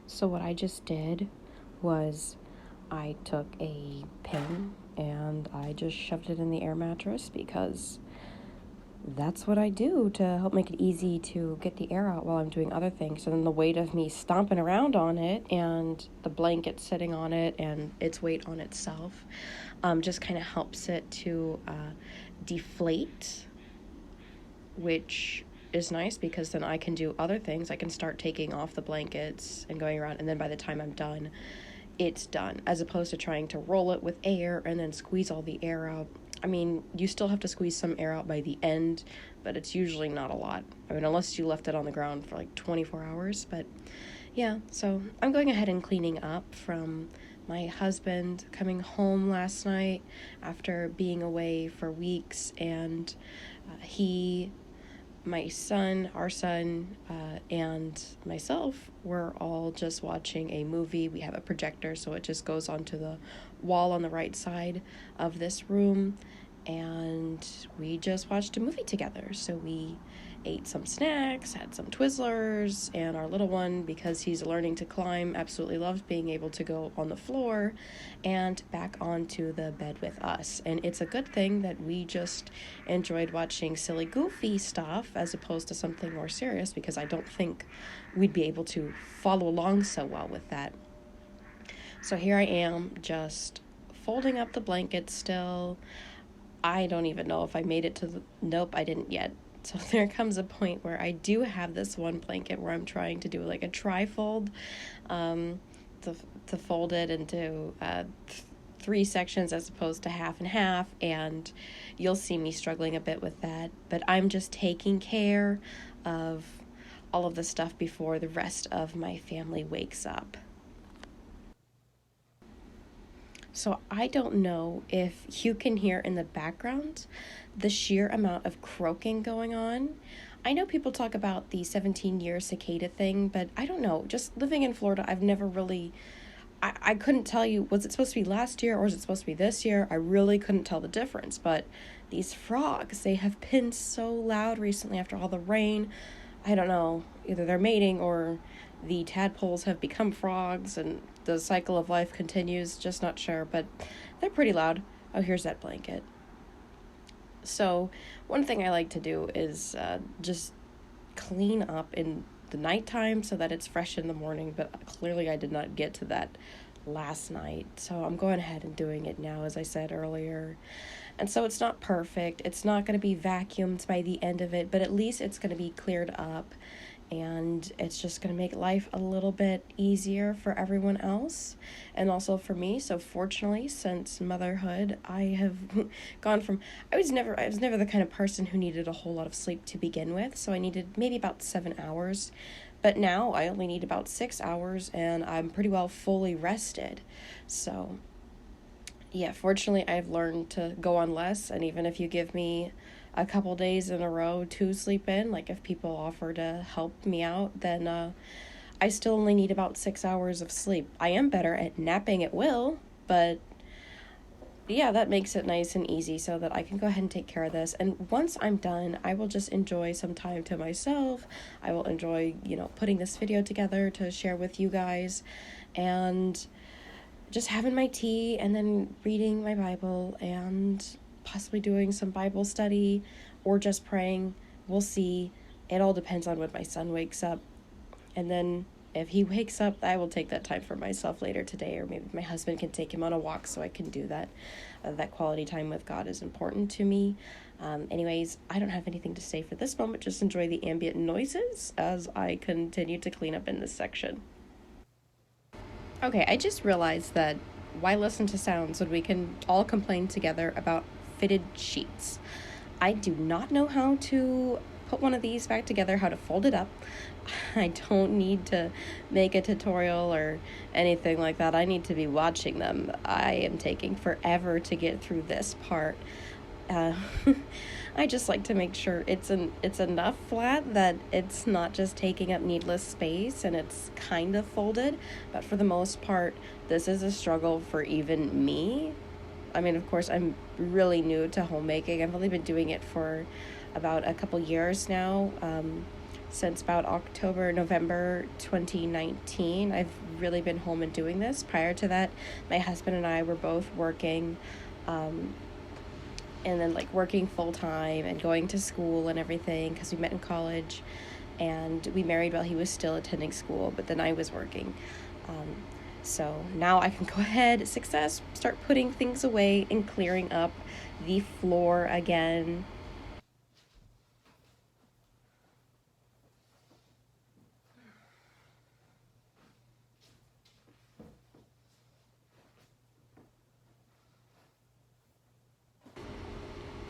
So what I just did was I took a pin and I just shoved it in the air mattress because that's what I do to help make it easy to get the air out while I'm doing other things. And then the weight of me stomping around on it and the blanket sitting on it and its weight on itself just kind of helps it to deflate, which is nice because then I can do other things. I can start taking off the blankets and going around, and then by the time I'm done, it's done, as opposed to trying to roll it with air and then squeeze all the air out. I mean, you still have to squeeze some air out by the end, but it's usually not a lot. I mean, unless you left it on the ground for like 24 hours. But yeah, so I'm going ahead and cleaning up from my husband coming home last night after being away for weeks, and our son, and myself were all just watching a movie. We have a projector, so it just goes onto the wall on the right side of this room, and we just watched a movie together. So we ate some snacks, had some Twizzlers, and our little one, because he's learning to climb, absolutely loves being able to go on the floor and back onto the bed with us. And it's a good thing that we just enjoyed watching silly, goofy stuff as opposed to something more serious, because I don't think we'd be able to follow along so well with that. So here I am, just folding up the blanket still. I don't even know if I made it to the... Nope, I didn't yet. So there comes a point where I do have this one blanket where I'm trying to do like a tri-fold, to fold it into three sections as opposed to half and half, and you'll see me struggling a bit with that. But I'm just taking care of all of the stuff before the rest of my family wakes up. So I don't know if you can hear in the background the sheer amount of croaking going on. I know people talk about the 17-year cicada thing, but I don't know. Just living in Florida, I've never really... I couldn't tell you, was it supposed to be last year or is it supposed to be this year? I really couldn't tell the difference, but these frogs, they have been so loud recently after all the rain. I don't know, either they're mating or the tadpoles have become frogs and the cycle of life continues, just not sure, but they're pretty loud. Oh, here's that blanket. So one thing I like to do is just clean up in the nighttime so that it's fresh in the morning, but clearly I did not get to that last night. So I'm going ahead and doing it now, as I said earlier. And so it's not perfect. It's not going to be vacuumed by the end of it, but at least it's going to be cleared up. And it's just going to make life a little bit easier for everyone else and also for me. So fortunately, since motherhood, I have gone from... I was never the kind of person who needed a whole lot of sleep to begin with. So I needed maybe about 7 hours. But now I only need about 6 hours and I'm pretty well fully rested. So yeah, fortunately, I've learned to go on less. And even if you give me a couple days in a row to sleep in, like if people offer to help me out, then I still only need about 6 hours of sleep. I am better at napping at will, but yeah, that makes it nice and easy so that I can go ahead and take care of this. And once I'm done, I will just enjoy some time to myself. I will enjoy, putting this video together to share with you guys, and just having my tea and then reading my Bible and possibly doing some Bible study or just praying. We'll see. It all depends on when my son wakes up. And then if he wakes up, I will take that time for myself later today, or maybe my husband can take him on a walk so I can do that. That quality time with God is important to me. Anyways, I don't have anything to say for this moment. Just enjoy the ambient noises as I continue to clean up in this section. Okay, I just realized that why listen to sounds when we can all complain together about fitted sheets? I do not know how to put one of these back together, how to fold it up. I don't need to make a tutorial or anything like that. I need to be watching them. I am taking forever to get through this part. I just like to make sure it's enough flat that it's not just taking up needless space and it's kind of folded. But for the most part, this is a struggle for even me. I mean, of course, I'm really new to homemaking. I've only been doing it for about a couple years now. since about October, November 2019. I've really been home and doing this. Prior to that, my husband and I were both working, um, and then like working full time and going to school and everything because we met in college, and we married while he was still attending school, but then I was working. Um, so now I can go ahead, success, start putting things away and clearing up the floor again.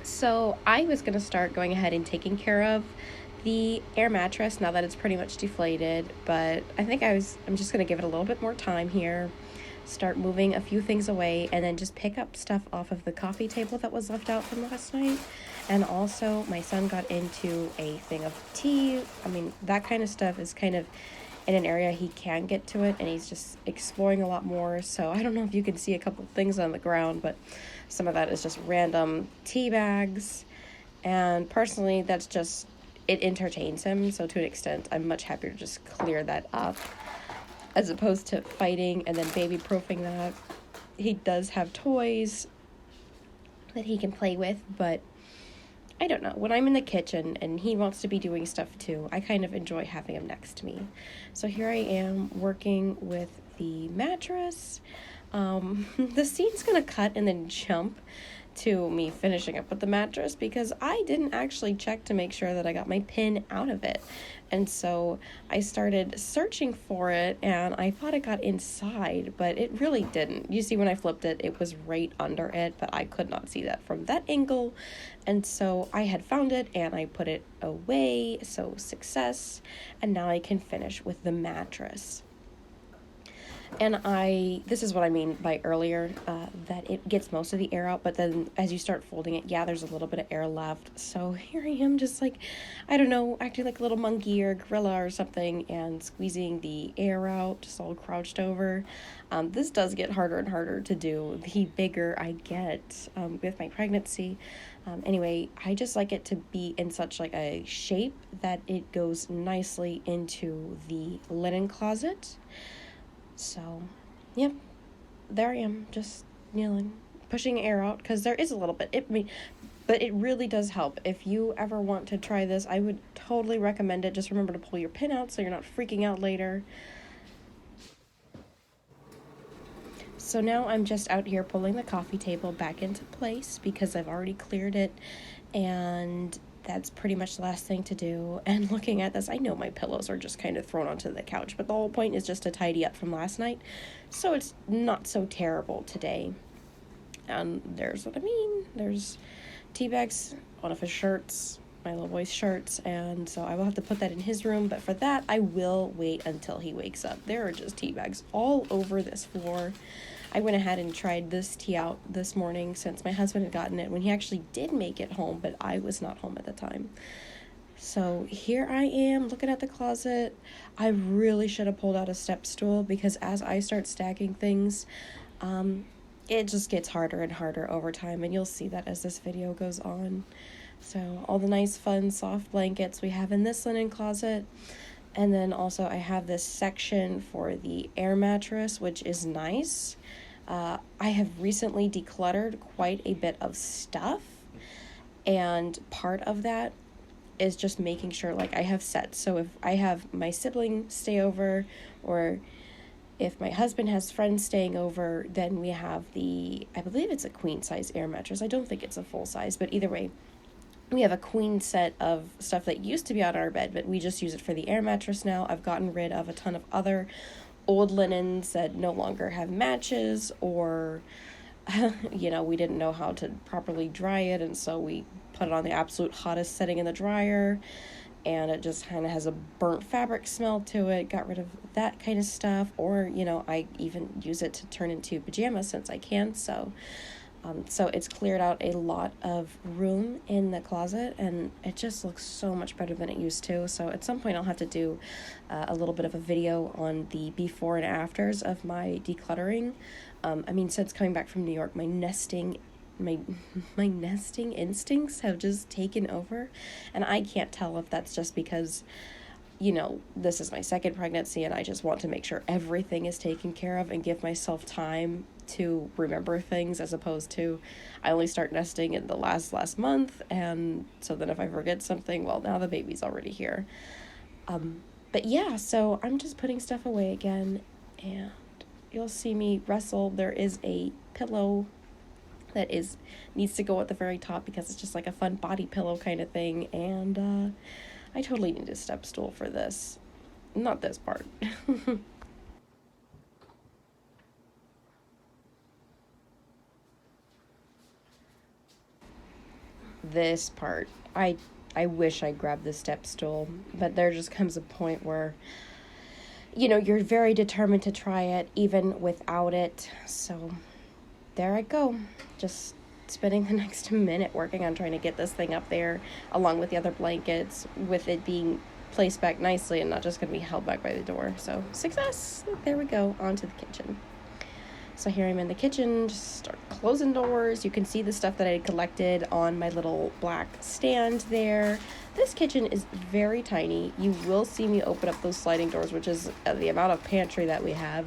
So I was going to start going ahead and taking care of the air mattress now that it's pretty much deflated, but I'm just going to give it a little bit more time here. Start moving a few things away and then just pick up stuff off of the coffee table that was left out from last night. And also, my son got into a thing of tea. I mean, that kind of stuff is kind of in an area he can get to it, and he's just exploring a lot more. So I don't know if you can see a couple things on the ground, but some of that is just random tea bags. And personally, that's just, it entertains him. So to an extent, I'm much happier to just clear that up as opposed to fighting and then baby proofing that. He does have toys that he can play with, but I don't know. When I'm in the kitchen and he wants to be doing stuff too, I kind of enjoy having him next to me. So here I am working with the mattress. The scene's gonna cut and then jump to me finishing up with the mattress because I didn't actually check to make sure that I got my pin out of it. And so I started searching for it and I thought it got inside, but it really didn't. You see, when I flipped it, it was right under it, but I could not see that from that angle. And so I had found it and I put it away. So success. And now I can finish with the mattress. And this is what I mean by earlier, that it gets most of the air out, but then as you start folding it, yeah, there's a little bit of air left. So here I am, just like, I don't know, acting like a little monkey or gorilla or something and squeezing the air out, just all crouched over. This does get harder and harder to do the bigger I get with my pregnancy. Anyway, I just like it to be in such like a shape that it goes nicely into the linen closet. So, yep, there I am, just kneeling, pushing air out, because there is a little bit. But it really does help. If you ever want to try this, I would totally recommend it. Just remember to pull your pin out so you're not freaking out later. So now I'm just out here pulling the coffee table back into place because I've already cleared it, and that's pretty much the last thing to do. And looking at this, I know my pillows are just kind of thrown onto the couch, but the whole point is just to tidy up from last night, so it's not so terrible today. And there's what I mean. There's tea bags, one of his shirts, my little boy's shirts, and so I will have to put that in his room, but for that, I will wait until he wakes up. There are just tea bags all over this floor. I went ahead and tried this tea out this morning since my husband had gotten it when he actually did make it home, but I was not home at the time. So here I am looking at the closet. I really should have pulled out a step stool because as I start stacking things, it just gets harder and harder over time, and you'll see that as this video goes on. So all the nice fun soft blankets we have in this linen closet. And then also I have this section for the air mattress, which is nice. I have recently decluttered quite a bit of stuff, and part of that is just making sure like I have sets. So if I have my sibling stay over, or if my husband has friends staying over, then we have I believe it's a queen size air mattress. I don't think it's a full size, but either way, we have a queen set of stuff that used to be on our bed, but we just use it for the air mattress now. I've gotten rid of a ton of other old linens that no longer have matches, or we didn't know how to properly dry it, and so we put it on the absolute hottest setting in the dryer, and it just kind of has a burnt fabric smell to it. Got rid of that kind of stuff, or I even use it to turn into pajamas since I can. So it's cleared out a lot of room in the closet, and it just looks so much better than it used to. So at some point I'll have to do a little bit of a video on the before and afters of my decluttering. Since coming back from New York, my nesting instincts have just taken over, and I can't tell if that's just because this is my second pregnancy and I just want to make sure everything is taken care of and give myself time to remember things, as opposed to I only start nesting in the last month, and so then if I forget something, well, now the baby's already here. But yeah, so I'm just putting stuff away again, and you'll see me wrestle. There is a pillow that is needs to go at the very top because it's just like a fun body pillow kind of thing, and I totally need a step stool for this. Not this part. This part. I wish I grabbed the step stool, but there just comes a point where you're very determined to try it even without it. So there I go. Just spending the next minute working on trying to get this thing up there along with the other blankets, with it being placed back nicely and not just going to be held back by the door. So success. There we go. On to the kitchen. So here I'm in the kitchen, just start closing doors. You can see the stuff that I collected on my little black stand there. This kitchen is very tiny. You will see me open up those sliding doors, which is the amount of pantry that we have.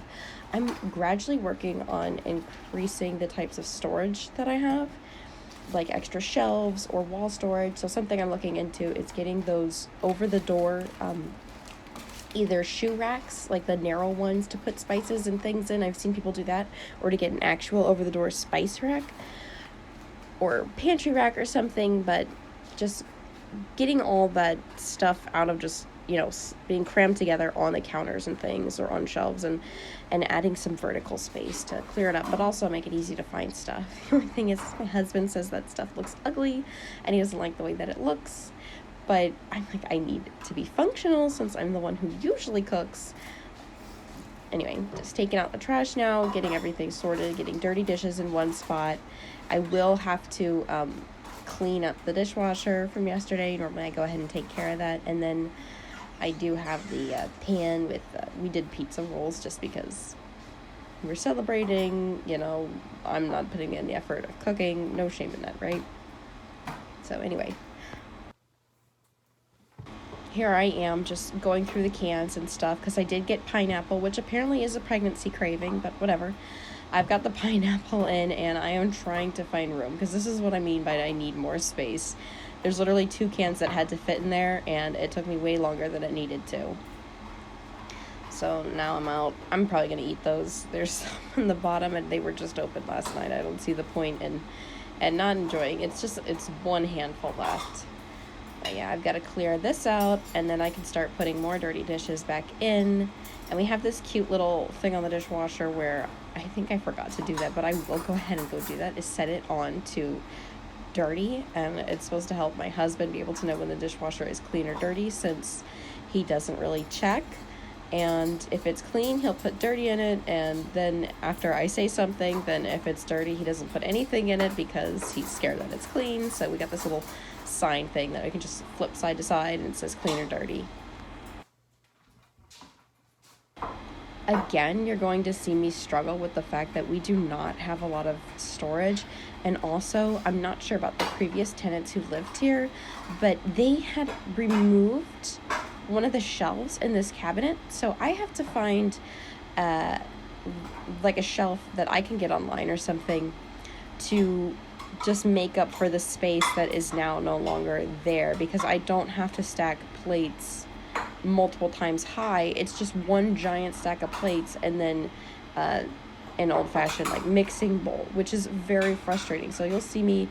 I'm gradually working on increasing the types of storage that I have, like extra shelves or wall storage. So something I'm looking into is getting those over the door either shoe racks, like the narrow ones to put spices and things in. I've seen people do that, or to get an actual over the door spice rack or pantry rack or something. But just getting all that stuff out of just being crammed together on the counters and things, or on shelves, and adding some vertical space to clear it up, but also make it easy to find stuff. The only thing is, my husband says that stuff looks ugly and he doesn't like the way that it looks. But I'm like, I need it to be functional since I'm the one who usually cooks. Anyway, just taking out the trash now, getting everything sorted, getting dirty dishes in one spot. I will have to clean up the dishwasher from yesterday. Normally I go ahead and take care of that. And then I do have the pan with, we did pizza rolls just because we're celebrating. I'm not putting in the effort of cooking. No shame in that, right? So anyway, here I am just going through the cans and stuff because I did get pineapple, which apparently is a pregnancy craving, but whatever. I've got the pineapple in, and I am trying to find room because this is what I mean by I need more space. There's literally 2 cans that had to fit in there, and it took me way longer than it needed to. So now I'm out. I'm probably going to eat those. There's some in the bottom, and they were just opened last night. I don't see the point in and not enjoying. It's one handful left. But yeah, I've got to clear this out, and then I can start putting more dirty dishes back in. And we have this cute little thing on the dishwasher where I think I forgot to do that, but I will go ahead and go do that, is set it on to dirty. And it's supposed to help my husband be able to know when the dishwasher is clean or dirty, since he doesn't really check. And if it's clean, he'll put dirty in it, and then after I say something, then if it's dirty, he doesn't put anything in it because he's scared that it's clean. So we got this little sign thing that I can just flip side to side, and it says clean or dirty. Again, you're going to see me struggle with the fact that we do not have a lot of storage. And also, I'm not sure about the previous tenants who lived here, but they had removed one of the shelves in this cabinet. So I have to find like a shelf that I can get online or something to just make up for the space that is now no longer there, because I don't have to stack plates multiple times high. It's just one giant stack of plates, and then an old-fashioned like mixing bowl, which is very frustrating. So you'll see me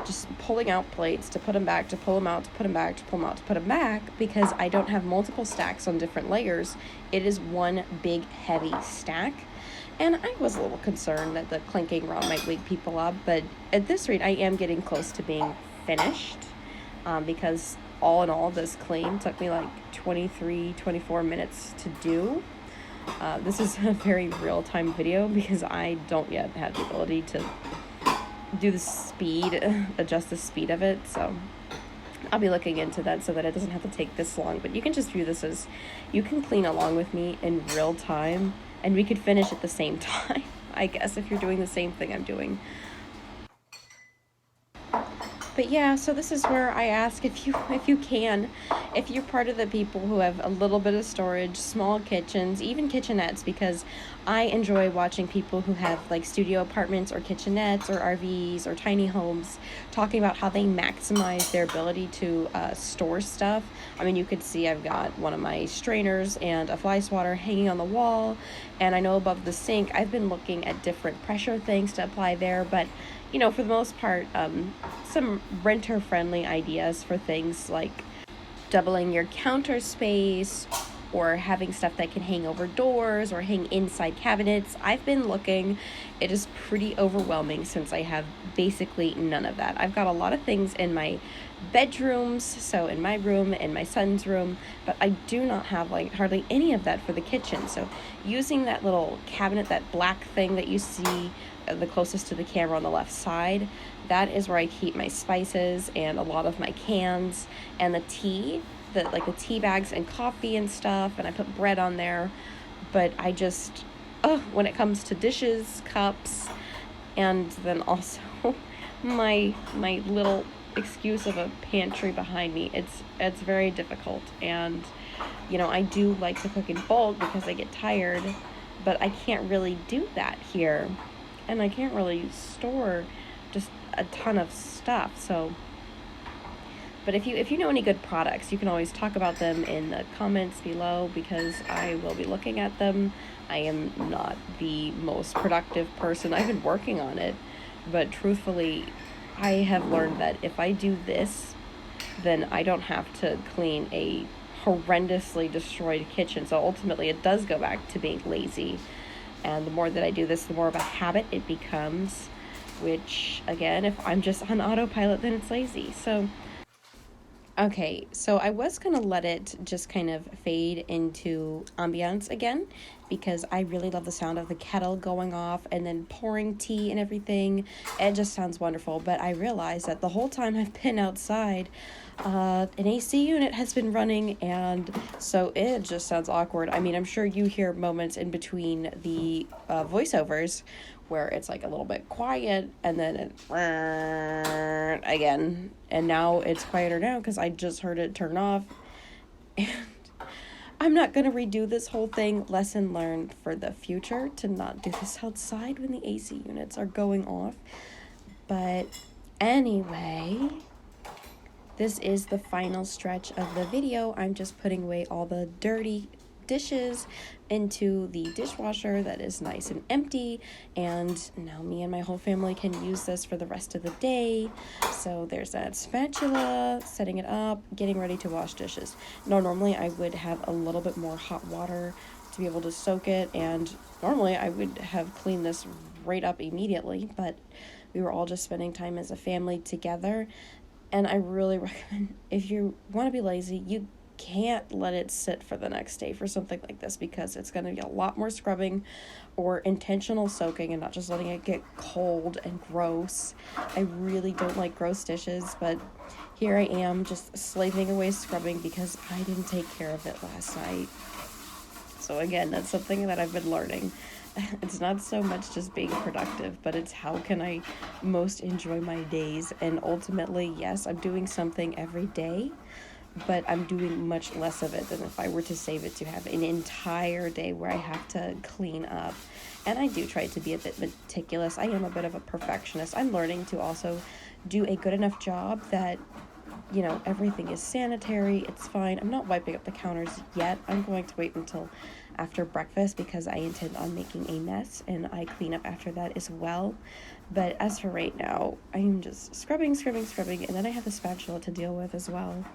just pulling out plates to put them back, to pull them out, to put them back, to pull them out, to put them back, because I don't have multiple stacks on different layers. It is one big heavy stack. And I was a little concerned that the clinking rod might wake people up, but at this rate I am getting close to being finished, because all in all, this clean took me like 24 minutes to do. This is a very real-time video because I don't yet have the ability to do the speed, adjust the speed of it, so I'll be looking into that so that it doesn't have to take this long. But you can just view this as, you can clean along with me in real time, and we could finish at the same time, I guess, if you're doing the same thing I'm doing. But yeah, so this is where I ask if you're part of the people who have a little bit of storage, small kitchens, even kitchenettes, because I enjoy watching people who have like studio apartments or kitchenettes or RVs or tiny homes talking about how they maximize their ability to store stuff. I mean, you could see I've got one of my strainers and a fly swatter hanging on the wall, and I know above the sink I've been looking at different pressure things to apply there, but for the most part, some renter friendly ideas for things like doubling your counter space or having stuff that can hang over doors or hang inside cabinets. I've been looking. It is pretty overwhelming since I have basically none of that. I've got a lot of things in my bedrooms, so in my room, in my son's room, but I do not have like hardly any of that for the kitchen. So using that little cabinet, that black thing that you see the closest to the camera on the left side, that is where I keep my spices and a lot of my cans and the tea, the tea bags and coffee and stuff, and I put bread on there. But I just, when it comes to dishes, cups, and then also my little excuse of a pantry behind me, it's very difficult. And I do like to cook in bulk because I get tired, but I can't really do that here, and I can't really store just a ton of stuff. So, but if you know any good products, you can always talk about them in the comments below because I will be looking at them. I am not the most productive person. I've been working on it, but truthfully, I have learned that if I do this, then I don't have to clean a horrendously destroyed kitchen. So ultimately, it does go back to being lazy. And the more that I do this, the more of a habit it becomes, which, again, if I'm just on autopilot, then it's lazy. So, okay, so I was going to let it just kind of fade into ambiance again because I really love the sound of the kettle going off and then pouring tea and everything. It just sounds wonderful. But I realized that the whole time I've been outside, an AC unit has been running, and so it just sounds awkward. I mean, I'm sure you hear moments in between the voiceovers where it's like a little bit quiet and then it again, and now it's quieter now because I just heard it turn off. And I'm not going to redo this whole thing. Lesson learned for the future to not do this outside when the AC units are going off. But anyway, this is the final stretch of the video. I'm just putting away all the dirty dishes into the dishwasher that is nice and empty, and now me and my whole family can use this for the rest of the day. So there's that spatula, setting it up, getting ready to wash dishes. Now normally I would have a little bit more hot water to be able to soak it, and normally I would have cleaned this right up immediately, but we were all just spending time as a family together. And I really recommend, if you want to be lazy, you can't let it sit for the next day for something like this because it's going to be a lot more scrubbing or intentional soaking and not just letting it get cold and gross. I really don't like gross dishes, but here I am just slaving away scrubbing because I didn't take care of it last night. So again, that's something that I've been learning. It's not so much just being productive, but it's how can I most enjoy my days. And ultimately, yes, I'm doing something every day, but I'm doing much less of it than if I were to save it to have an entire day where I have to clean up. And I do try to be a bit meticulous. I am a bit of a perfectionist. I'm learning to also do a good enough job that everything is sanitary. It's fine. I'm not wiping up the counters yet. I'm going to wait until after breakfast because I intend on making a mess and I clean up after that as well. But as for right now, I'm just scrubbing, and then I have the spatula to deal with as well.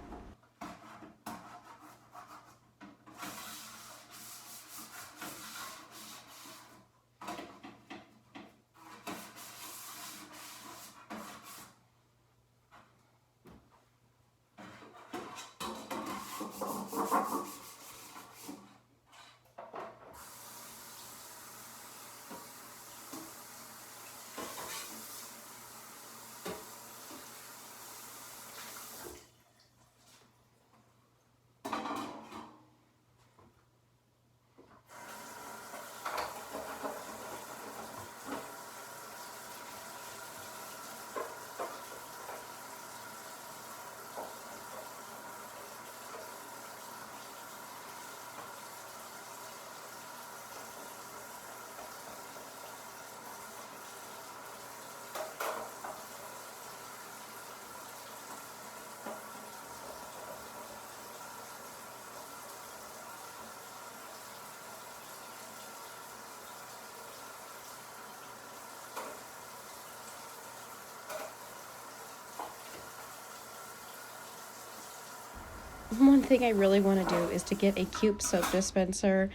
One thing I really want to do is to get a cube soap dispenser.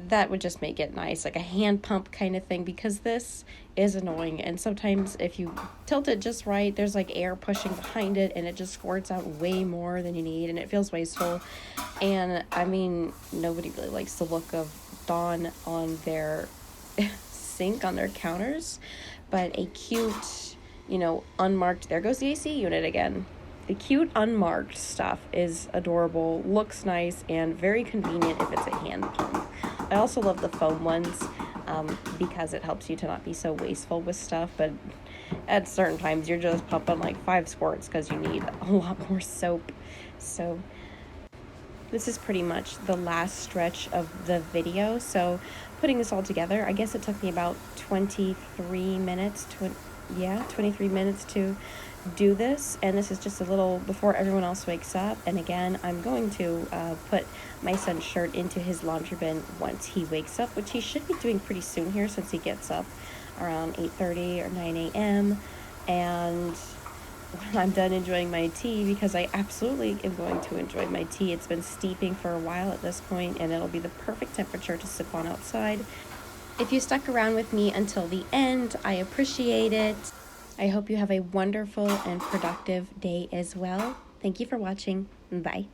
That would just make it nice, like a hand pump kind of thing, because this is annoying. And sometimes if you tilt it just right, there's like air pushing behind it and it just squirts out way more than you need and it feels wasteful. And I mean, nobody really likes the look of Dawn on their sink, on their counters, but a cute, unmarked, there goes the AC unit again. The cute unmarked stuff is adorable, looks nice, and very convenient if it's a hand pump. I also love the foam ones because it helps you to not be so wasteful with stuff, but at certain times you're just pumping like 5 squirts because you need a lot more soap. So this is pretty much the last stretch of the video. So putting this all together, I guess it took me about 23 minutes to 23 minutes to do this, and this is just a little before everyone else wakes up. And again, I'm going to put my son's shirt into his laundry bin once he wakes up, which he should be doing pretty soon here since he gets up around 8:30 or 9 a.m. And when I'm done enjoying my tea, because I absolutely am going to enjoy my tea. It's been steeping for a while at this point, and it'll be the perfect temperature to sip on outside. If you stuck around with me until the end, I appreciate it. I hope you have a wonderful and productive day as well. Thank you for watching. Bye.